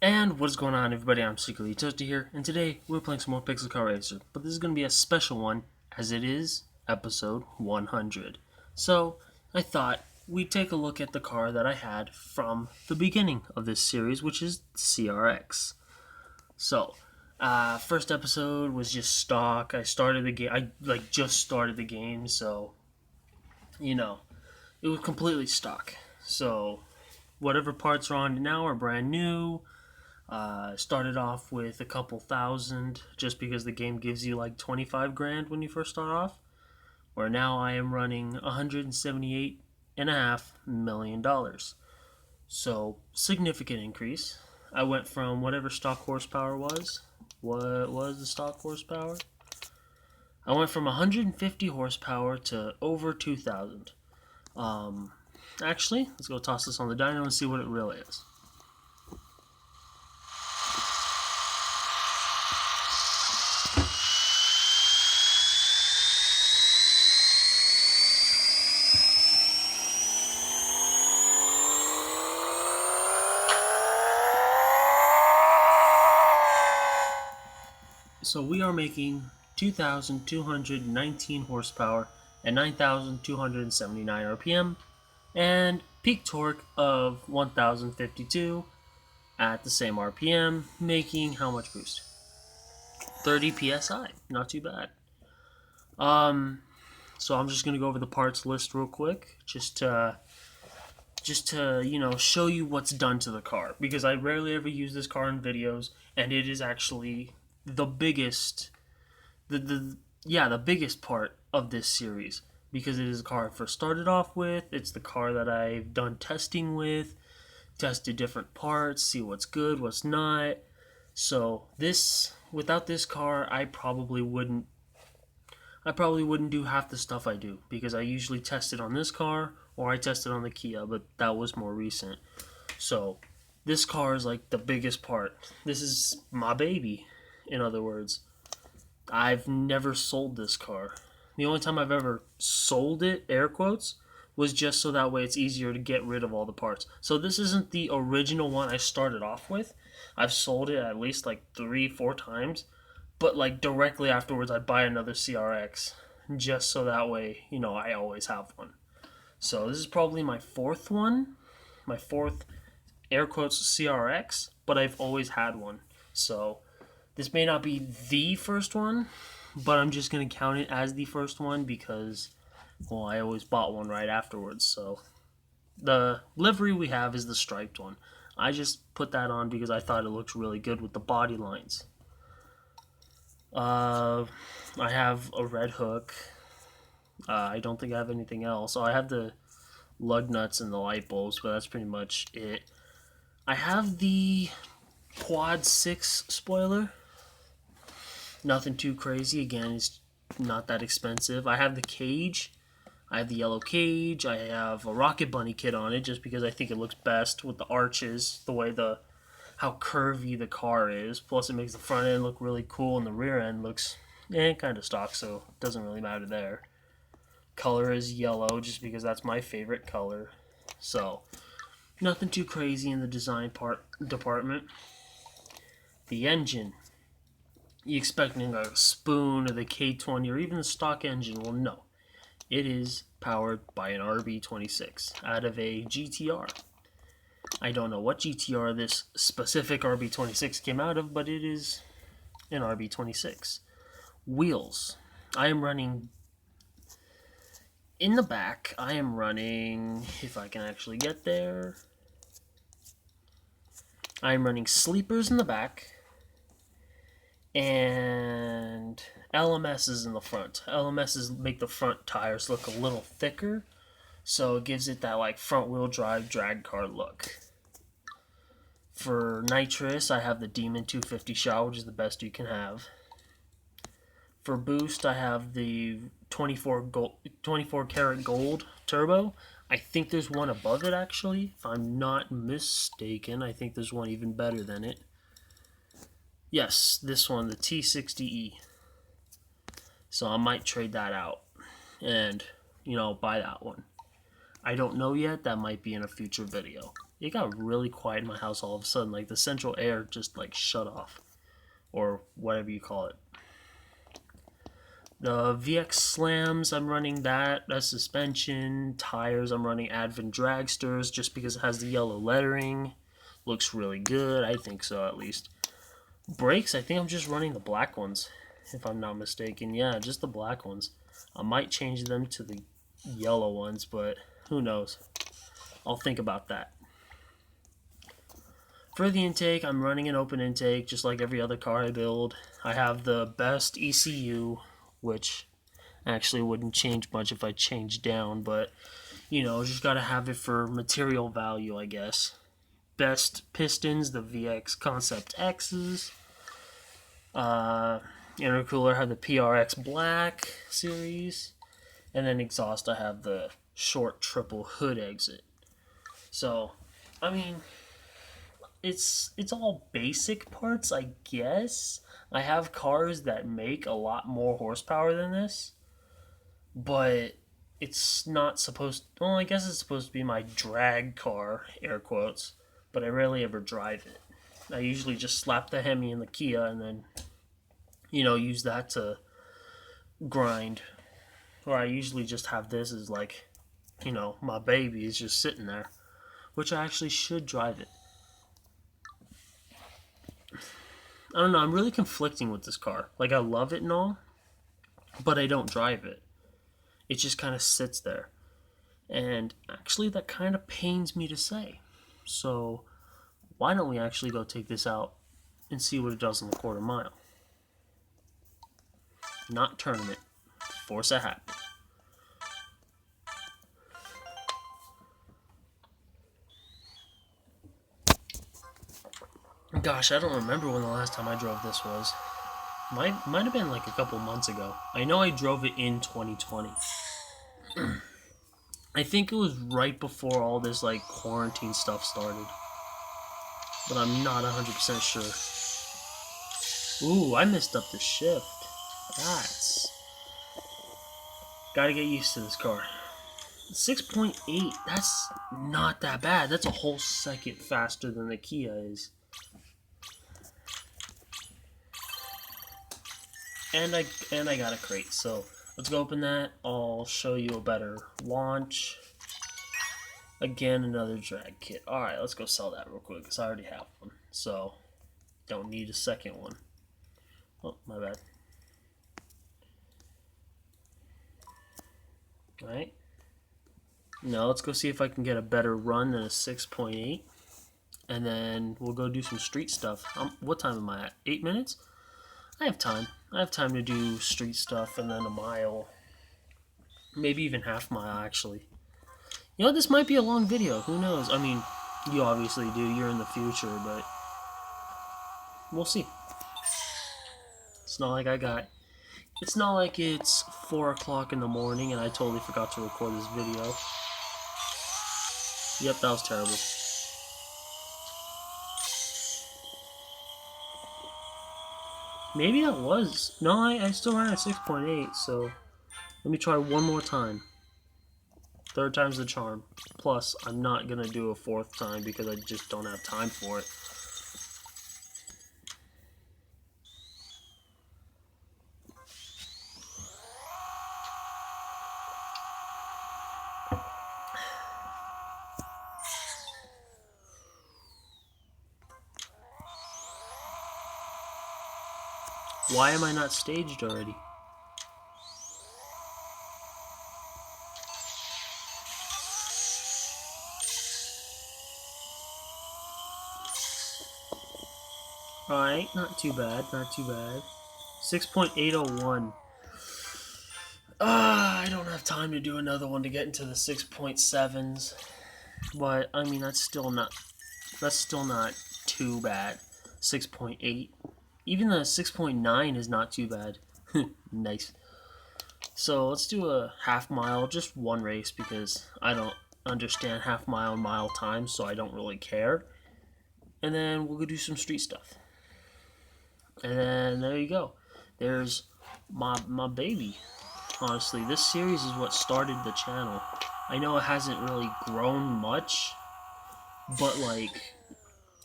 And what is going on, everybody? I'm Secretly Toasty here, and today we're playing some more Pixel Car Racer. But this is going to be a special one, as it is episode 100. So I thought we'd take a look at the car that I had from the beginning of this series, which is the CRX. So, first episode was just stock. I started the game. I just started the game, so it was completely stock. So whatever parts are on now are brand new. Started off with a couple thousand just because the game gives you like 25 grand when you first start off. Where now I am running $178.5 million. So, significant increase. I went from whatever stock horsepower was. What was the stock horsepower? I went from 150 horsepower to over 2,000. Actually, let's go toss this on the dyno and see what it really is. So we are making 2,219 horsepower at 9,279 RPM and peak torque of 1,052 at the same RPM, making how much boost? 30 psi. Not too bad. So I'm just gonna go over the parts list real quick, just to show you what's done to the car, because I rarely ever use this car in videos, and it is actually the biggest the biggest part of this series, because it is the car I first started off with. It's the car that I've done testing with, tested different parts, see what's good, what's not. So this without this car, I probably wouldn't do half the stuff I do, because I usually test it on this car or I tested on the Kia, but that was more recent. So this car is like the biggest part. This is my baby, in other words. I've never sold this car. The only time I've ever sold it, air quotes, was just so that way it's easier to get rid of all the parts. So this isn't the original one I started off with. I've sold it at least like 3, 4 times, but like directly afterwards I'd buy another CRX just so that way, I always have one. So this is probably my fourth one, my fourth air quotes CRX, but I've always had one. So this may not be the first one, but I'm just going to count it as the first one because, well, I always bought one right afterwards. So the livery we have is the striped one. I just put that on because I thought it looks really good with the body lines. I have a red hook. I don't think I have anything else. Oh, I have the lug nuts and the light bulbs, but that's pretty much it. I have the Quad 6 spoiler. Nothing too crazy. Again, it's not that expensive. I have the cage. I have the yellow cage. I have a Rocket Bunny kit on it just because I think it looks best with the arches, the way how curvy the car is. Plus, it makes the front end look really cool, and the rear end looks kind of stock, so it doesn't really matter there. Color is yellow just because that's my favorite color. So, nothing too crazy in the design department. The engine. You expecting a Spoon or the K20 or even the stock engine? Well, no. It is powered by an RB26 out of a GTR. I don't know what GTR this specific RB26 came out of, but it is an RB26. Wheels. I am running in the back. I am running, if I can actually get there, I am running sleepers in the back and LMSs in the front. LMSs make the front tires look a little thicker, so it gives it that like front wheel drive drag car look. For Nitrous, I have the Demon 250 shot, which is the best you can have. For boost, I have the 24 karat gold turbo. I think there's one above it, actually. If I'm not mistaken, I think there's one even better than it. Yes, this one, the T60E. So I might trade that out and, buy that one. I don't know yet. That might be in a future video. it got really quiet in my house all of a sudden. Like the central air just like shut off, or whatever you call it. The VX slams, I'm running that. That's suspension. Tires, I'm running Advent Dragsters just because it has the yellow lettering. Looks really good. I think so, at least. Brakes, I think I'm just running the black ones, if I'm not mistaken. Yeah, just the black ones. I might change them to the yellow ones, but who knows. I'll think about that. For the intake, I'm running an open intake, just like every other car I build. I have the best ECU, which actually wouldn't change much if I changed down, but you know, just gotta have it for material value, I guess. Best pistons, the VX Concept X's. Intercooler, I have the PRX Black series, and then exhaust, I have the short triple hood exit. So, I mean, it's all basic parts, I guess. I have cars that make a lot more horsepower than this, but it's not supposed. Well, I guess it's supposed to be my drag car, air quotes, but I rarely ever drive it. I usually just slap the Hemi in the Kia and then, use that to grind. Or I usually just have this as like, my baby is just sitting there, which I actually should drive it. I don't know, I'm really conflicting with this car. Like, I love it and all, but I don't drive it. It just kind of sits there. And actually, that kind of pains me to say. So, why don't we actually go take this out and see what it does in the quarter mile? Not tournament. Force a hat. Gosh, I don't remember when the last time I drove this was. Might have been like a couple months ago. I know I drove it in 2020. I think it was right before all this like quarantine stuff started. But I'm not 100% sure. Ooh, I messed up the shift. That's... Gotta get used to this car. 6.8, that's not that bad. That's a whole second faster than the Kia is. And I got a crate, so let's go open that. I'll show you a better launch. Again, another drag kit. Alright, let's go sell that real quick, because I already have one. So, don't need a second one. Oh, my bad. Alright. Now, let's go see if I can get a better run than a 6.8. And then we'll go do some street stuff. What time am I at? 8 minutes? I have time. I have time to do street stuff and then a mile. Maybe even half mile, actually. You know, this might be a long video. Who knows? I mean, you obviously do. You're in the future, but we'll see. It's not like It's not like it's 4 o'clock in the morning and I totally forgot to record this video. Yep, that was terrible. Maybe that was... No, I still ran at 6.8, so... Let me try one more time. Third time's the charm. Plus, I'm not going to do a fourth time because I just don't have time for it. Why am I not staged already? Alright, not too bad, not too bad. 6.801. I don't have time to do another one to get into the 6.7s. But, I mean, that's still not too bad. 6.8. Even the 6.9 is not too bad. Nice. So let's do a half mile, just one race because I don't understand half mile and mile times, so I don't really care. And then we'll go do some street stuff. And then there you go. There's my baby. Honestly, this series is what started the channel. I know it hasn't really grown much, But like,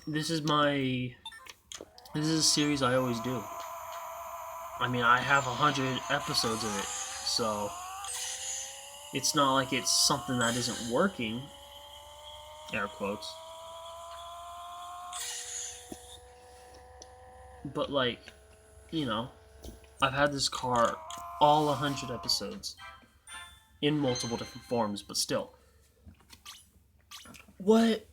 this is my this is a series I always do. I mean, I have 100 episodes of it, so it's not like it's something that isn't working. Air quotes. But like, you know, I've had this car all 100 episodes in multiple different forms, but still. What?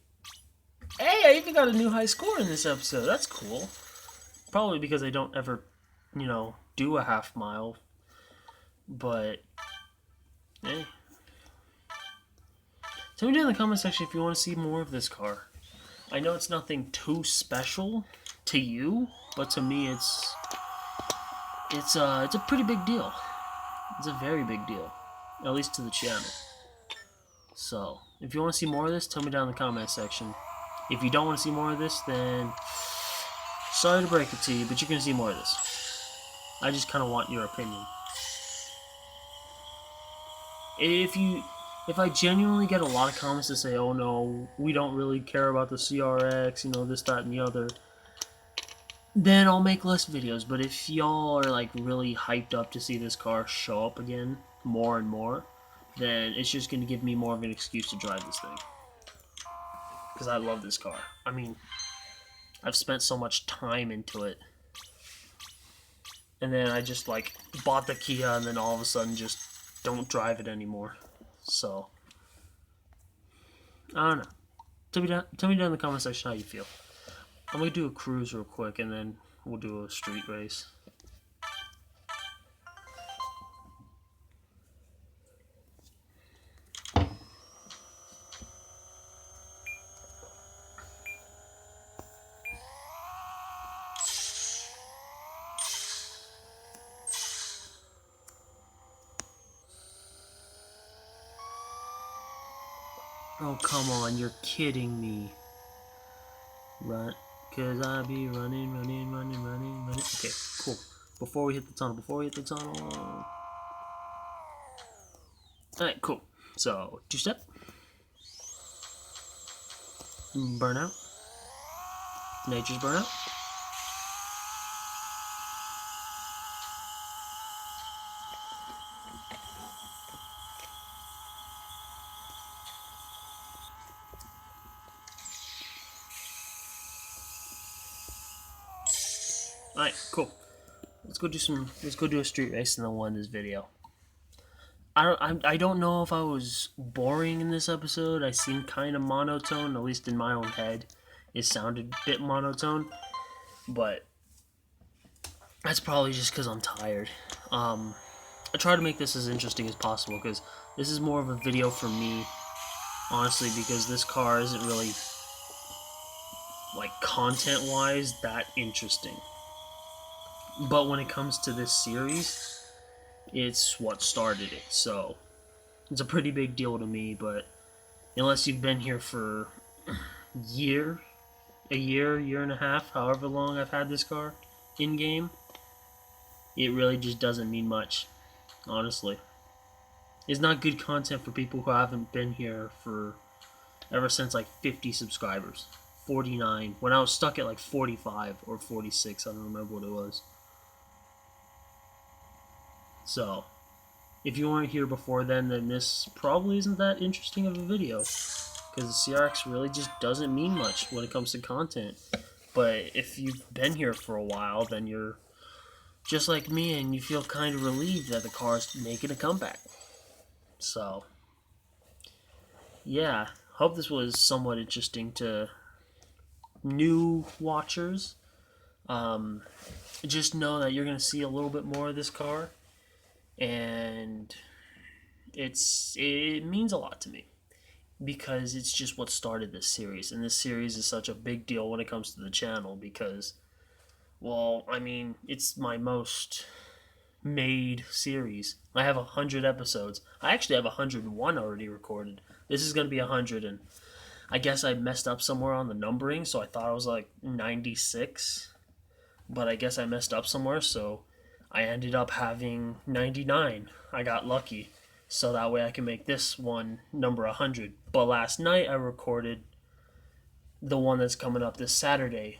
Hey, I even got a new high score in this episode. That's cool. Probably because I don't ever, do a half mile. But, hey. Tell me down in the comment section if you want to see more of this car. I know it's nothing too special to you, but to me it's a pretty big deal. It's a very big deal, at least to the channel. So, if you want to see more of this, tell me down in the comment section. If you don't want to see more of this, then sorry to break it to you, but you're going to see more of this. I just kind of want your opinion. If I genuinely get a lot of comments that say, oh no, we don't really care about the CRX, this, that, and the other, then I'll make less videos. But if y'all are like really hyped up to see this car show up again more and more, then it's just going to give me more of an excuse to drive this thing. Because I love this car. I mean, I've spent so much time into it. And then I just like bought the Kia and then all of a sudden just don't drive it anymore. So, I don't know. Tell me down in the comment section how you feel. I'm going to do a cruise real quick and then we'll do a street race. Oh, come on, you're kidding me. Run, cause I be running. Okay, cool. Before we hit the tunnel. Alright, cool. So, two-step. Burnout. Nature's burnout. Alright, cool. Let's go do a street race and then we'll end this video. I don't know if I was boring in this episode. I seemed kind of monotone, at least in my own head. It sounded a bit monotone, but that's probably just because I'm tired. I try to make this as interesting as possible because this is more of a video for me, honestly, because this car isn't really, like, content-wise that interesting. But when it comes to this series, it's what started it, so it's a pretty big deal to me. But unless you've been here for a year and a half, however long I've had this car in-game, it really just doesn't mean much, honestly. It's not good content for people who haven't been here for ever since like 50 subscribers. 49, when I was stuck at like 45 or 46, I don't remember what it was. So, if you weren't here before then this probably isn't that interesting of a video, because the CRX really just doesn't mean much when it comes to content. But if you've been here for a while, then you're just like me and you feel kind of relieved that the car's making a comeback. So, yeah, hope this was somewhat interesting to new watchers. Just know that you're going to see a little bit more of this car, and it means a lot to me because it's just what started this series, and this series is such a big deal when it comes to the channel because, well, I mean, it's my most made series. I have 100 episodes. I actually have 101 already recorded. This is going to be 100, and I guess I messed up somewhere on the numbering, so I thought it was like 96, but I guess I messed up somewhere, so I ended up having 99. I got lucky, so that way I can make this one number 100. But last night I recorded the one that's coming up this Saturday,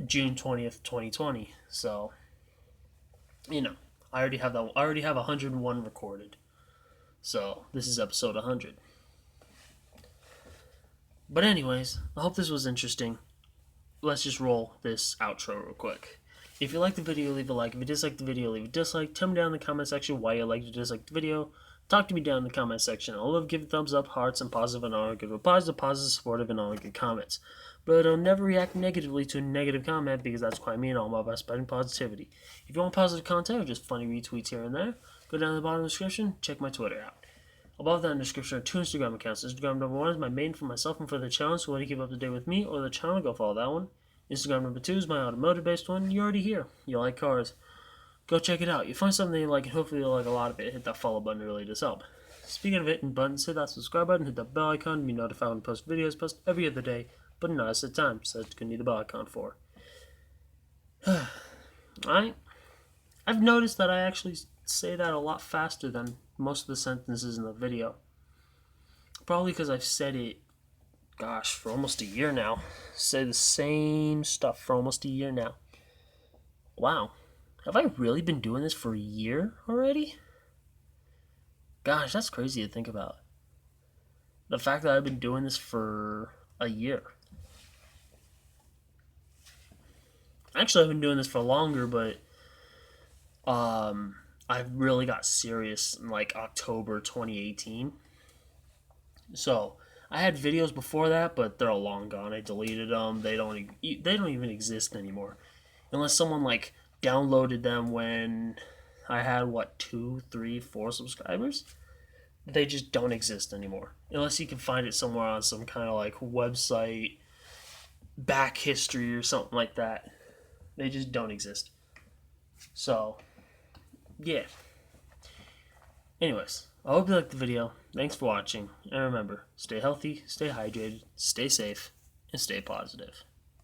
June 20th, 2020. So, you know, I already have that. I already have 101 recorded. So this is episode 100. But anyways, I hope this was interesting. Let's just roll this outro real quick. If you like the video, leave a like. If you dislike the video, leave a dislike. Tell me down in the comment section why you like or dislike the video. Talk to me down in the comment section. I love giving thumbs up, hearts, and positive and all good replies to positive, supportive, and all good comments. But I'll never react negatively to a negative comment because that's quite me and all my about spreading positivity. If you want positive content or just funny retweets here and there, go down to the bottom of the description, check my Twitter out. Above that in the description are 2 Instagram accounts. Instagram number 1 is my main for myself and for the channel, so when you keep up to date with me or the channel, go follow that one. Instagram number 2 is my automotive based one. You're already here. You like cars. Go check it out. You find something you like and hopefully you'll like a lot of it. Hit that follow button, it really does help. Speaking of hitting buttons, hit that subscribe button, hit that bell icon to be notified when I post videos. Post every other day, but not at a time, so that's going to need the bell icon for. Alright? I've noticed that I actually say that a lot faster than most of the sentences in the video. Probably because I've said it, gosh, for almost a year now. Say the same stuff for almost a year now. Wow. Have I really been doing this for a year already? Gosh, that's crazy to think about. The fact that I've been doing this for a year. Actually, I've been doing this for longer, but I really got serious in like October 2018. So I had videos before that, but they're all long gone. I deleted them. They don't even exist anymore, unless someone like downloaded them when I had what 2, 3, 4 subscribers. They just don't exist anymore, unless you can find it somewhere on some kind of like website, back history or something like that. They just don't exist. So, yeah. Anyways, I hope you liked the video. Thanks for watching. And remember, stay healthy, stay hydrated, stay safe, and stay positive.